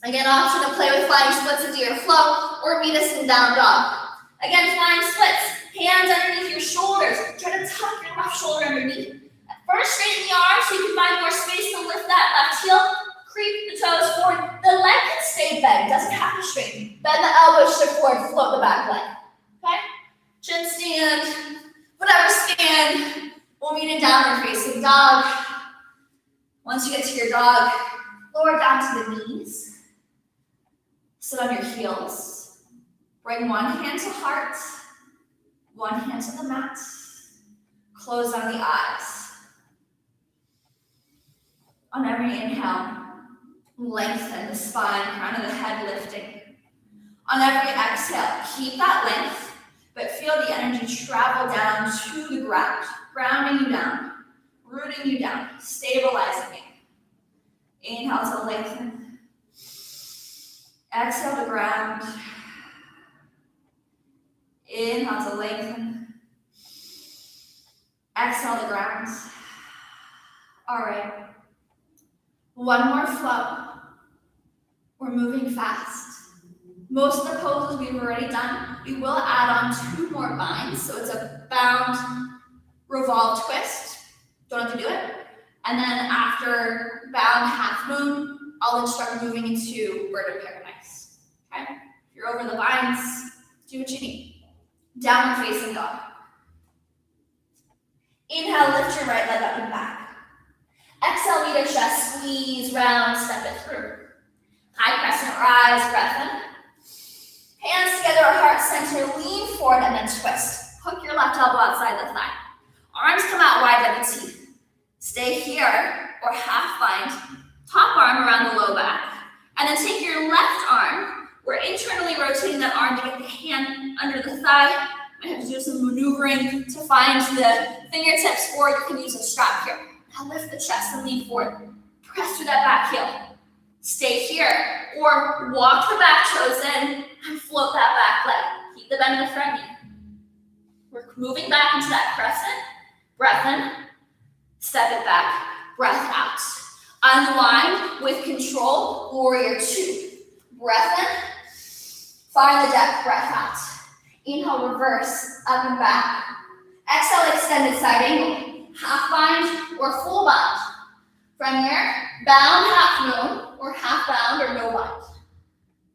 Again, option to play with flying splits into your flow or meet us in down dog. Again, flying splits. Hands underneath your shoulders. Try to tuck your left shoulder underneath. First, straighten the arms so you can find more space to lift that left heel. Creep the toes forward. The leg can stay bent. Doesn't have to straighten. Bend the elbows, shift forward, float the back leg. Okay? Chin stand. Whatever stand. We'll meet in downward facing dog. Once you get to your dog, lower down to the knees. Sit on your heels. Bring one hand to heart. One hand to the mat. Close down the eyes. On every inhale, lengthen the spine, crown of the head lifting. On every exhale, keep that length, but feel the energy travel down to the ground, grounding you down, rooting you down, stabilizing you. Inhale to lengthen. Exhale to ground. Inhale to lengthen. Exhale to ground. All right. One more flow. We're moving fast. Most of the poses we've already done, we will add on 2 more binds. So it's a bound, revolve, twist. Don't have to do it. And then after bound half moon, I'll then start moving into bird of paradise. Okay? If you're over the binds, do what you need. Downward facing dog. Inhale, lift your right leg up and back. Exhale, meet your chest, squeeze, round, step it through. High crescent rise, breath in. Hands together, heart center, lean forward and then twist. Hook your left elbow outside the thigh. Arms come out wide like a T. Stay here or half bind, top arm around the low back. And then take your left arm, we're internally rotating that arm to get the hand under the thigh. I have to do some maneuvering to find the fingertips, or you can use a strap here. Now lift the chest and lean forward. Press through that back heel. Stay here, or walk the back toes in and float that back leg. Keep the bend in the front knee. We're moving back into that crescent. Breath in, step it back, breath out. Unwind with control, warrior 2. Breath in, find the depth, breath out. Inhale, reverse, up and back. Exhale, extended side angle. Half bind or full bind. From here, bound half moon or half bound or no bind.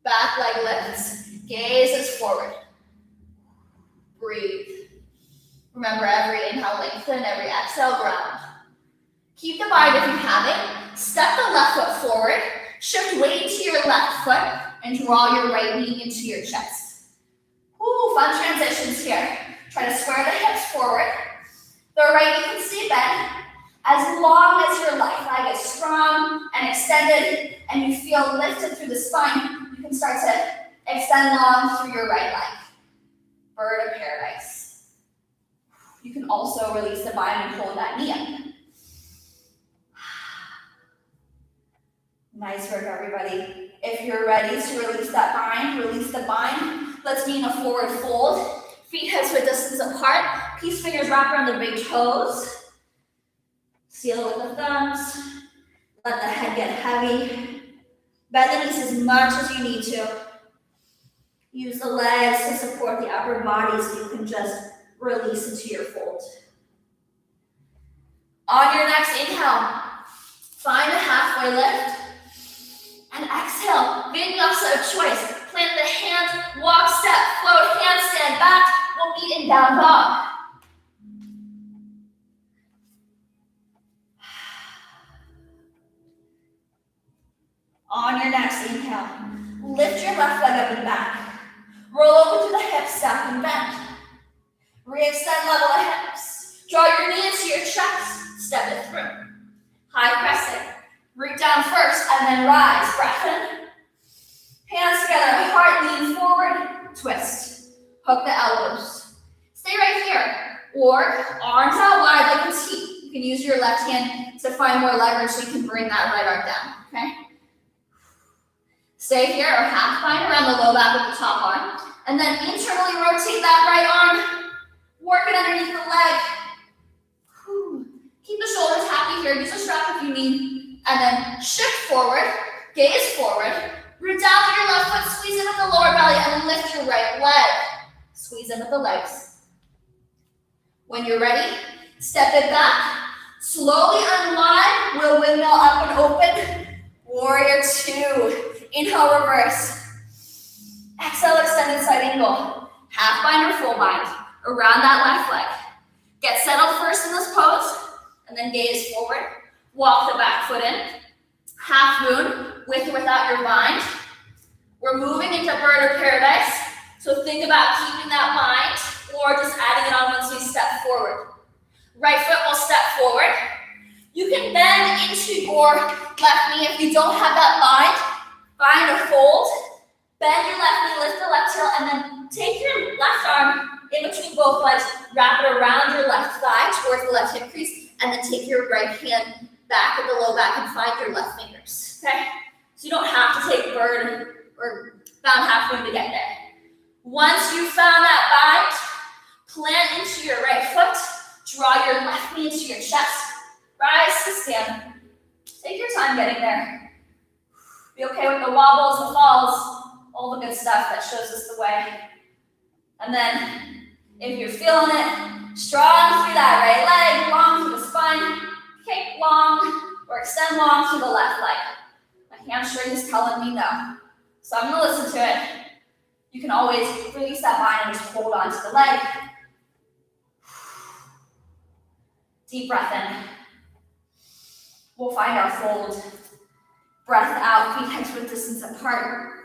Back leg lifts, gaze is forward. Breathe. Remember, every inhale lengthen, every exhale ground. Keep the bind if you have it. Step the left foot forward, shift weight to your left foot, and draw your right knee into your chest. Ooh, fun transitions here. Try to square the hips forward. The right knee can stay bent. As long as your left leg is strong and extended and you feel lifted through the spine, you can start to extend long through your right leg. Bird of paradise. You can also release the bind and hold that knee up. Nice work, everybody. If you're ready to release that bind, release the bind. Let's be in a forward fold. Feet hips width distance apart. Peace fingers wrap around the big toes. Seal with the thumbs. Let the head get heavy. Bend the knees as much as you need to. Use the legs to support the upper body so you can just release into your fold. On your next inhale, find a halfway lift. And exhale, vinyasa of choice. Plant the hands, walk, step, float, handstand back. We'll meet in down dog. On your next inhale, lift your left leg up and back. Roll over to the hips, stack and bend. Re-extend, level the hips. Draw your knee into your chest, step it through. High crescent. Root down first and then rise. Breath in. Hands together, heart lean forward, twist. Hook the elbows. Stay right here. Or arms out wide like a T. You can use your left hand to find more leverage so you can bring that right arm down, okay? Stay here or half bind around the low back with the top arm. And then internally rotate that right arm. Work it underneath the leg. Keep the shoulders happy here. Use a strap if you need. And then shift forward, gaze forward. Root down through your left foot, squeeze in with the lower belly, and then lift your right leg. Squeeze in with the legs. When you're ready, step it back. Slowly unwind. We'll windmill up and open. Warrior two. Inhale, reverse. Exhale, extended side angle. Half bind or full bind. Around that left leg. Get settled first in this pose, and then gaze forward. Walk the back foot in. Half moon, with or without your bind. We're moving into bird or paradise, so think about keeping that bind, or just adding it on once we step forward. Right foot will step forward. You can bend into your left knee if you don't have that bind. Find a fold, bend your left knee, lift the left heel, and then take your left arm in between both legs, wrap it around your left thigh towards the left hip crease, and then take your right hand back at the low back and find your left fingers, okay? So you don't have to take bird or bound half moon to get there. Once you found that bind, plant into your right foot, draw your left knee into your chest, rise to stand. Take your time getting there. Be okay with the wobbles, the falls, all the good stuff that shows us the way. And then, if you're feeling it, strong through that right leg, long through the spine, kick long, or extend long through the left leg. My hamstring is telling me no. So I'm gonna listen to it. You can always release that bind and just hold on to the leg. Deep breath in. We'll find our fold. Breath out, feet hips width distance apart.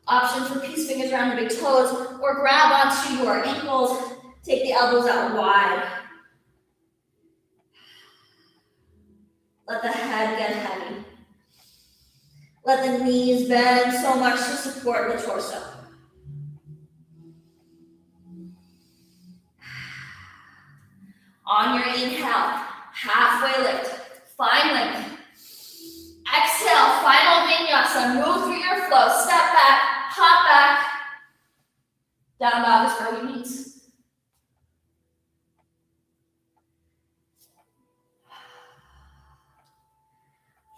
Option for peace fingers around the big toes, or grab onto your ankles. Take the elbows out wide. Let the head get heavy. Let the knees bend so much to support the torso. On your inhale, halfway lift, find length. Exhale, final vinyasa. Move through your flow. Step back, hop back. Down dog is where we meet.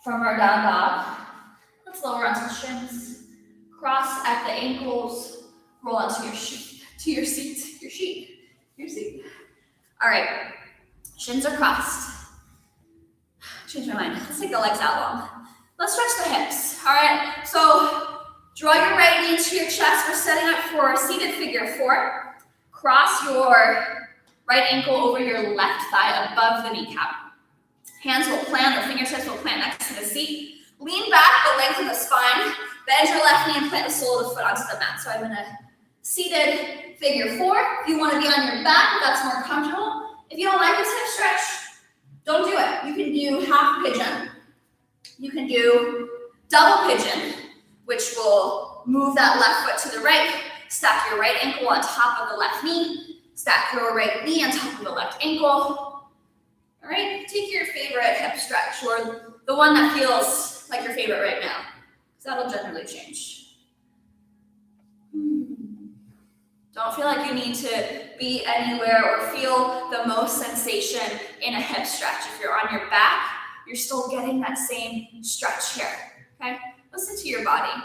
From our down dog, let's lower onto the shins. Cross at the ankles. Roll onto your seat. Your seat. All right. Shins are crossed. Change my mind. Let's take the legs out long. Let's stretch the hips. All right. So draw your right knee into your chest. We're setting up for a seated figure four. Cross your right ankle over your left thigh above the kneecap. Hands will plant, the fingertips will plant next to the seat. Lean back, but lengthen the spine. Bend your left knee and plant the sole of the foot onto the mat. So I'm in a seated figure four. If you want to be on your back, that's more comfortable. If you don't like this hip stretch, don't do it. You can do half pigeon. You can do double pigeon, which will move that left foot to the right. Stack your right ankle on top of the left knee. Stack your right knee on top of the left ankle. All right, take your favorite hip stretch or the one that feels like your favorite right now, because that'll generally change. Don't feel like you need to be anywhere or feel the most sensation in a hip stretch. If you're on your back, you're still getting that same stretch here, okay? Listen to your body.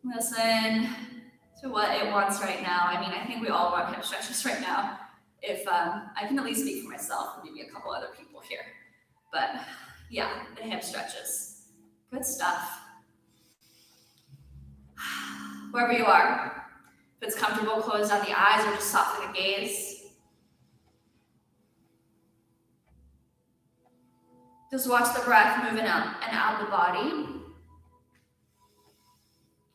Listen to what it wants right now. I mean, I think we all want hip stretches right now. If I can at least speak for myself and maybe a couple other people here. But yeah, the hip stretches. Good stuff. Wherever you are. If it's comfortable, close down the eyes or just soften the gaze. Just watch the breath moving up and out the body.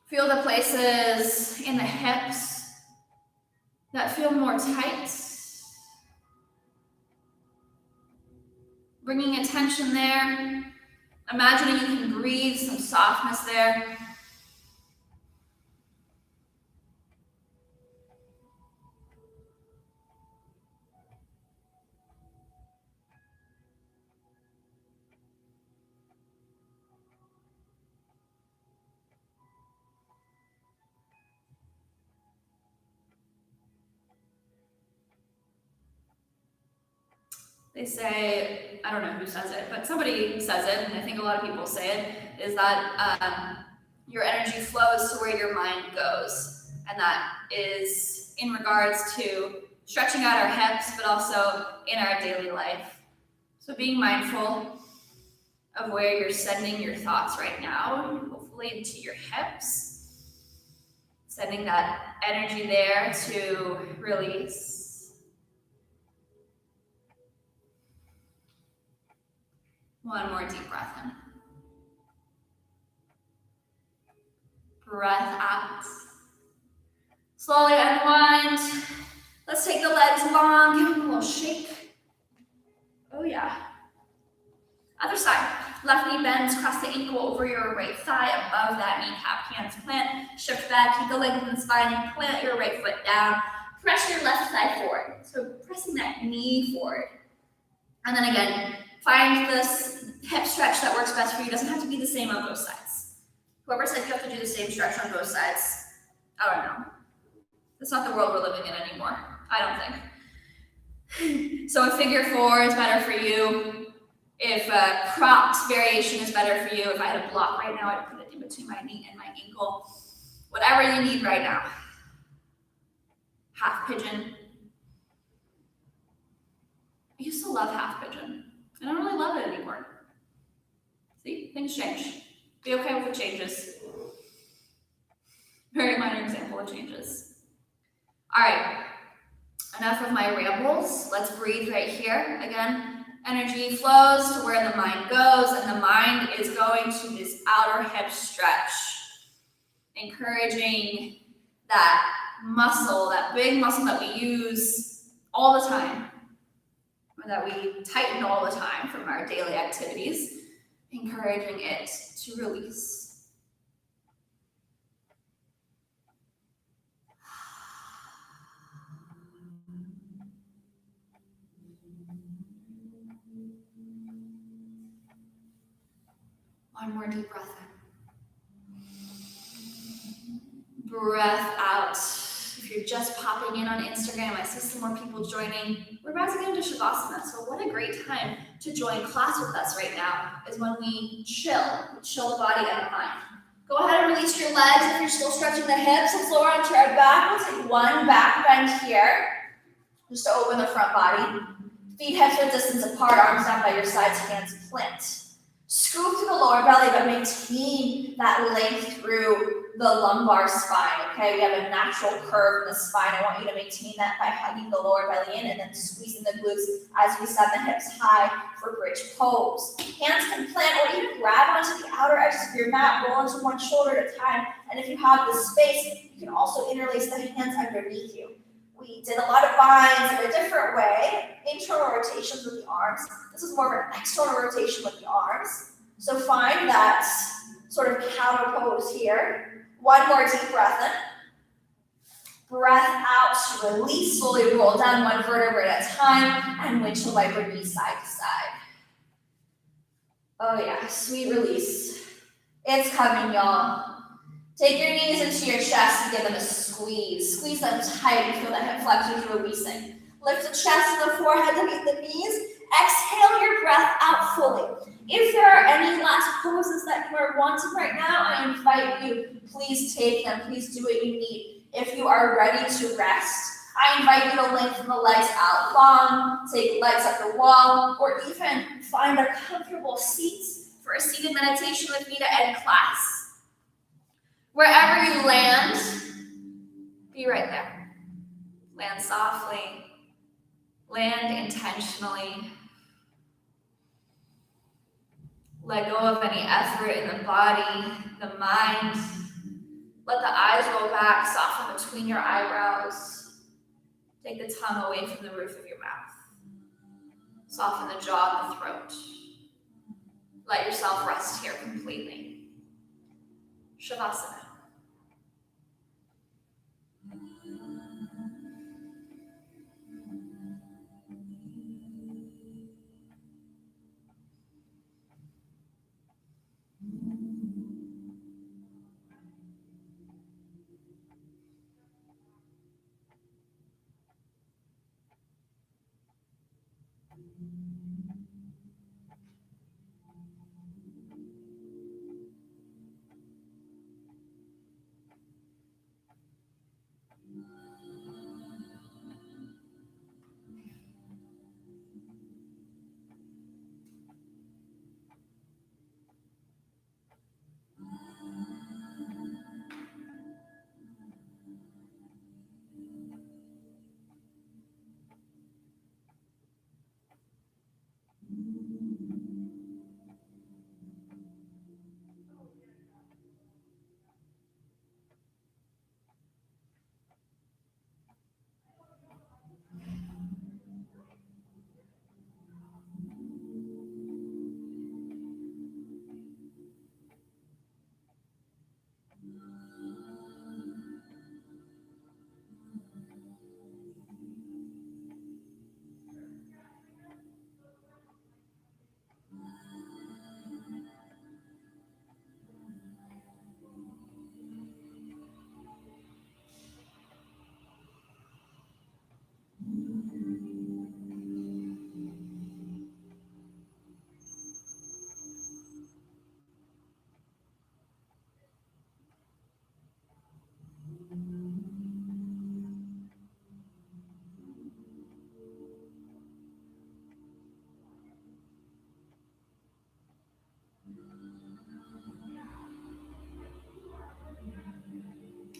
Feel the places in the hips that feel more tight. Bringing attention there. Imagining you can breathe some softness there. They say, I don't know who says it, but somebody says it, and I think a lot of people say it, is that your energy flows to where your mind goes. And that is in regards to stretching out our hips, but also in our daily life. So being mindful of where you're sending your thoughts right now, hopefully into your hips. Sending that energy there to release. One more deep breath in. Breath out. Slowly unwind. Let's take the legs long, give them a little shake. Oh yeah. Other side. Left knee bends, cross the ankle over your right thigh, above that kneecap. Hands plant, shift back, keep the legs in the spine, and plant your right foot down. Press your left thigh forward. So pressing that knee forward. And then again, find this hip stretch that works best for you. It doesn't have to be the same on both sides. Whoever said you have to do the same stretch on both sides, I don't know. That's not the world we're living in anymore, I don't think. So a figure four is better for you. If a cropped variation is better for you, if I had a block right now, I'd put it in between my knee and my ankle. Whatever you need right now. Half pigeon. I used to love half pigeon. I don't really love it anymore. See, things change. Be okay with the changes. Very minor example of changes. All right, enough of my rambles. Let's breathe right here. Again, energy flows to where the mind goes, and the mind is going to this outer hip stretch. Encouraging that muscle, that big muscle that we use all the time, or that we tighten all the time from our daily activities, encouraging it to release. One more deep breath in. Breath out. If you're just popping in on Instagram, I see some more people joining. We're about to get into Shavasana, so what a great time to join class with us right now is when we chill the body and the mind. Go ahead and release your legs if you're still stretching the hips. Let's lower onto our back. We'll take one back bend here, just to open the front body. Feet hips width distance apart, arms down by your sides, hands plant. Scoop through the lower belly, but maintain that length through the lumbar spine, okay? We have a natural curve in the spine. I want you to maintain that by hugging the lower belly in and then squeezing the glutes as we send the hips high for bridge pose. Hands can plant or even grab onto the outer edges of your mat, roll into one shoulder at a time. And if you have the space, you can also interlace the hands underneath you. We did a lot of binds in a different way, internal rotations with the arms. This is more of an external rotation with the arms. So find that sort of counter pose here. One more deep breath in. Breath out, release, slowly roll down one vertebrae at a time, and windshield wiper knees side to side. Oh yeah, sweet release. It's coming, y'all. Take your knees into your chest and give them a squeeze. Squeeze them tight and feel the hip flexors releasing. Lift the chest and the forehead to meet the knees. Exhale your breath out fully. If there are any last poses that you are wanting right now, I invite you, please take them. Please do what you need. If you are ready to rest, I invite you to lengthen the legs out long, take legs up the wall, or even find a comfortable seat for a seated meditation with me to end class. Wherever you land, be right there. Land softly. Land intentionally. Let go of any effort in the body, the mind. Let the eyes roll back, soften between your eyebrows. Take the tongue away from the roof of your mouth. Soften the jaw and the throat. Let yourself rest here completely. Shavasana.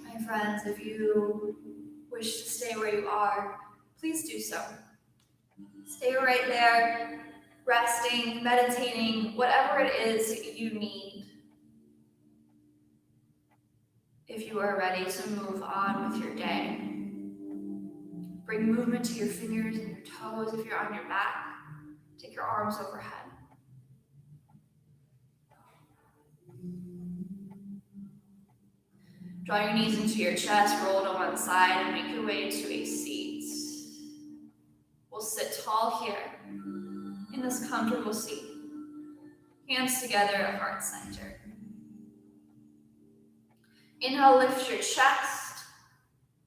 My friends, if you wish to stay where you are, please do so. Stay right there, resting, meditating, whatever it is you need. If you are ready to move on with your day, bring movement to your fingers and your toes. If you're on your mat, take your arms overhead. Draw your knees into your chest, roll to one side, and make your way into a seat. We'll sit tall here in this comfortable seat. Hands together, heart center. Inhale, lift your chest.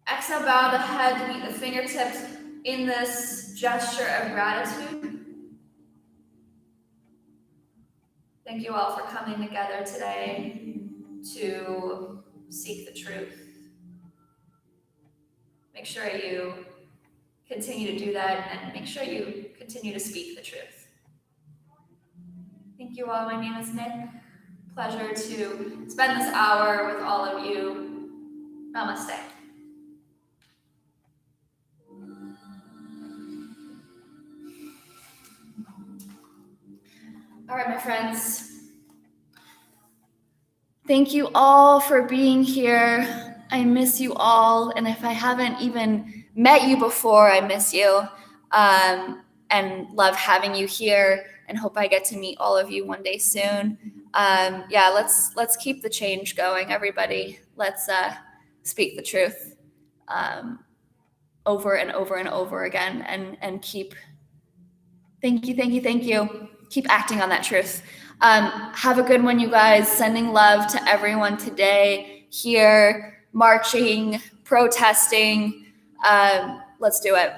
Exhale, bow the head to meet the fingertips in this gesture of gratitude. Thank you all for coming together today to seek the truth. Make sure you continue to do that and make sure you continue to speak the truth. Thank you all. My name is Nick. Pleasure to spend this hour with all of you. Namaste. All right, my friends. Thank you all for being here. I miss you all. And if I haven't even met you before, I miss you. And love having you here and hope I get to meet all of you one day soon. Let's keep the change going, everybody. Let's speak the truth over and over and over again and keep, thank you. Keep acting on that truth. Have a good one, you guys. Sending love to everyone today here, marching, protesting. Let's do it.